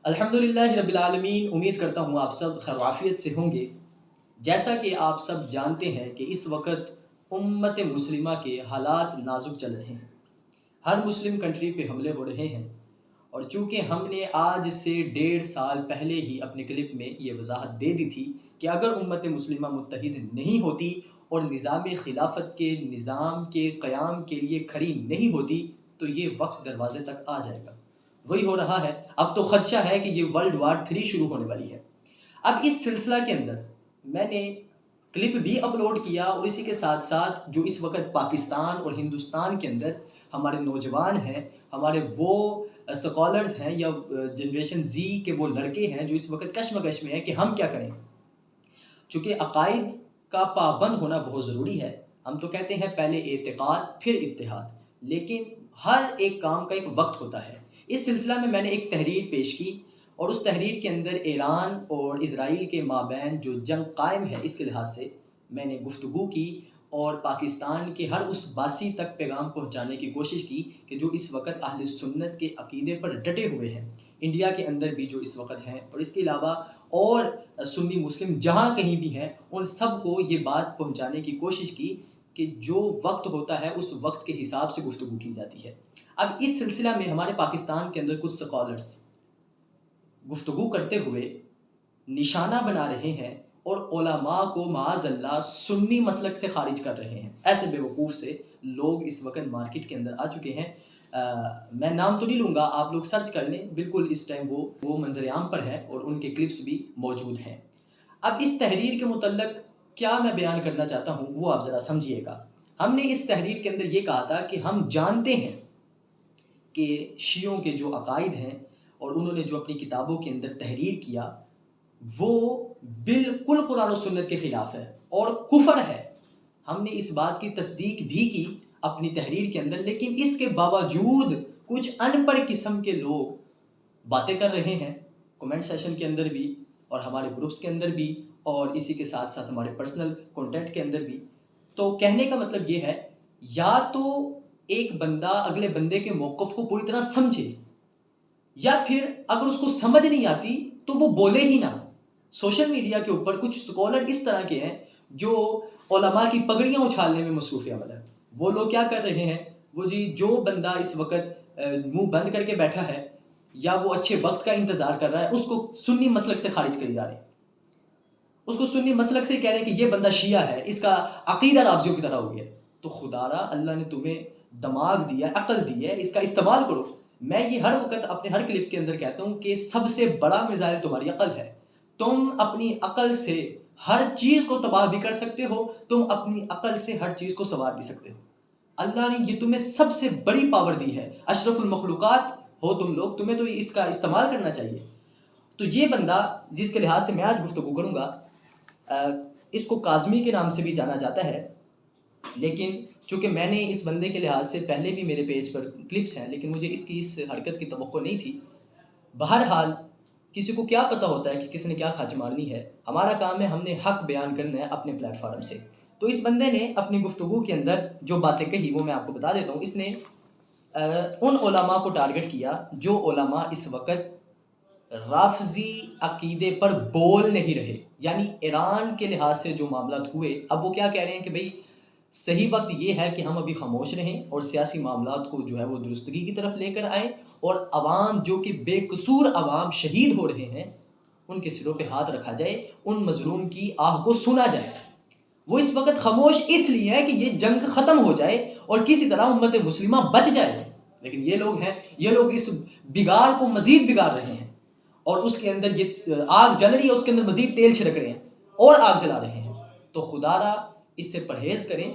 अल्हम्दुलिल्लाह रब्बिल आलमीन। उम्मीद करता हूँ आप सब खैरियत से होंगे। जैसा कि आप सब जानते हैं कि इस वक्त उम्मत मुस्लिमा के हालात नाजुक चल रहे हैं। हर मुस्लिम कंट्री पे हमले हो रहे हैं और चूँकि हमने आज से 1.5 साल पहले ही अपने क्लिप में ये वजाहत दे दी थी कि अगर उम्मत मुस्लिमा मुत्तहिद नहीं होती और निज़ाम खिलाफत के निज़ाम के क़याम के लिए खड़ी नहीं होती तो ये वक्त दरवाज़े तक आ जाएगा। वही हो रहा है। अब तो खदशा है कि ये वर्ल्ड वार 3 शुरू होने वाली है। अब इस सिलसिला के अंदर मैंने क्लिप भी अपलोड किया और इसी के साथ साथ जो इस वक्त पाकिस्तान और हिंदुस्तान के अंदर हमारे नौजवान हैं, हमारे वो स्कॉलर्स हैं या जनरेशन ज़ी के वो लड़के हैं जो इस वक्त कश्मकश में हैं कि हम क्या करें। चूँकि अकायद का पाबंद होना बहुत ज़रूरी है। हम तो कहते हैं पहले एतिक़ाद फिर इत्तिहाद, लेकिन हर एक काम का एक वक्त होता है। इस सिलसिला में मैंने एक तहरीर पेश की और उस तहरीर के अंदर ईरान और इज़राइल के माबैन जो जंग कायम है इसके लिहाज से मैंने गुफ्तगू की और पाकिस्तान के हर उस बासी तक पैगाम पहुंचाने की कोशिश की कि जो इस वक्त अहले सुन्नत के अकीदे पर डटे हुए हैं इंडिया के अंदर भी जो इस वक्त हैं और इसके अलावा और सुन्नी मुस्लिम जहाँ कहीं भी हैं उन सब को ये बात पहुंचाने की कोशिश की कि जो वक्त होता है उस वक्त के हिसाब से गुफ्तगू की जाती है। अब इस सिलसिला में हमारे पाकिस्तान के अंदर कुछ स्कॉलर्स गुफ्तगू करते हुए निशाना बना रहे हैं और उलमा को माअज़ल्लाह सुन्नी मसलक से खारिज कर रहे हैं। ऐसे बेवकूफ़ से लोग इस वक्त मार्केट के अंदर आ चुके हैं। मैं नाम तो नहीं लूँगा, आप लोग सर्च कर लें। बिल्कुल इस टाइम वो मंजर-ए-आम पर है और उनके क्लिप्स भी मौजूद हैं। अब इस तहरीर के मुतल्लक क्या मैं बयान करना चाहता हूँ वो आप ज़रा समझिएगा। हमने इस तहरीर के अंदर ये कहा था कि हम जानते हैं कि शियों के जो अकायद हैं और उन्होंने जो अपनी किताबों के अंदर तहरीर किया वो बिल्कुल कुरान और सुन्नत के ख़िलाफ़ है और कुफ़र है। हमने इस बात की तस्दीक भी की अपनी तहरीर के अंदर, लेकिन इसके बावजूद कुछ अनपढ़ किस्म के लोग बातें कर रहे हैं कमेंट सेशन के अंदर भी और हमारे ग्रुप्स के अंदर भी और इसी के साथ साथ हमारे पर्सनल कॉन्टैक्ट के अंदर भी। तो कहने का मतलब ये है, या तो एक बंदा अगले बंदे के मौक़िफ़ को पूरी तरह समझे या फिर अगर उसको समझ नहीं आती तो वो बोले ही ना। सोशल मीडिया के ऊपर कुछ स्कॉलर इस तरह के हैं जो उलमा की पगड़ियाँ उछालने में मसरूफ़ अमल है। वो लोग क्या कर रहे हैं, वो जी जो बंदा इस वक्त मुंह बंद करके बैठा है या वो अच्छे वक्त का इंतज़ार कर रहा है उसको सुन्नी मसलक से खारिज कर जा रहे हैं। उसको सुन्नी मसलक से कह रहे हैं कि ये बंदा शिया है, इसका अकीदा राफ़िज़ियों की तरह हो गया। तो खुदारा अल्लाह ने तुम्हें दिमाग दिया, अक्ल दी है, इसका इस्तेमाल करो। मैं ये हर वक्त अपने हर क्लिप के अंदर कहता हूँ कि सबसे बड़ा मिसाइल तुम्हारी अक्ल है। तुम अपनी अक्ल से हर चीज़ को तबाह भी कर सकते हो, तुम अपनी अक्ल से हर चीज़ को संवार भी सकते हो। अल्लाह ने ये तुम्हें सबसे बड़ी पावर दी है। अशरफुल मखलूक़ात हो तुम लोग, तुम्हें तो इसका इस्तेमाल करना चाहिए। तो ये बंदा जिसके लिहाज से मैं आज गुफ्तगू करूँगा, इसको काज़मी के नाम से भी जाना जाता है, लेकिन चूँकि मैंने इस बंदे के लिहाज से पहले भी मेरे पेज पर क्लिप्स हैं, लेकिन मुझे इसकी इस हरकत की तवक्को नहीं थी। बहरहाल किसी को क्या पता होता है कि किसने क्या खाच मारनी है। हमारा काम है, हमने हक बयान करना है अपने प्लेटफार्म से। तो इस बंदे ने अपनी गुफ्तगू के अंदर जो बातें कही वो मैं आपको बता देता हूँ। इसने उन उलमा को टारगेट किया जो उलमा इस वक्त राफ़िज़ी अकीदे पर बोल नहीं रहे, यानी ईरान के लिहाज से जो मामला हुए। अब वो क्या कह रहे हैं कि भाई सही वक्त ये है कि हम अभी खामोश रहें और सियासी मामलात को जो है वो दुरुस्तगी की तरफ लेकर आएँ और अवाम जो कि बेकसूर अवाम शहीद हो रहे हैं उनके सिरों पे हाथ रखा जाए, उन मज़लूम की आह को सुना जाए। वो इस वक्त खामोश इसलिए है कि ये जंग ख़त्म हो जाए और किसी तरह उम्मत मुस्लिमा बच जाए। लेकिन ये लोग हैं, ये लोग इस बिगाड़ को मज़ीद बिगाड़ रहे हैं और उसके अंदर ये आग जल रही है, उसके अंदर मज़ीद तेल छिड़क रहे हैं और आग जला रहे हैं। तो खुदारा इससे परहेज़ करें।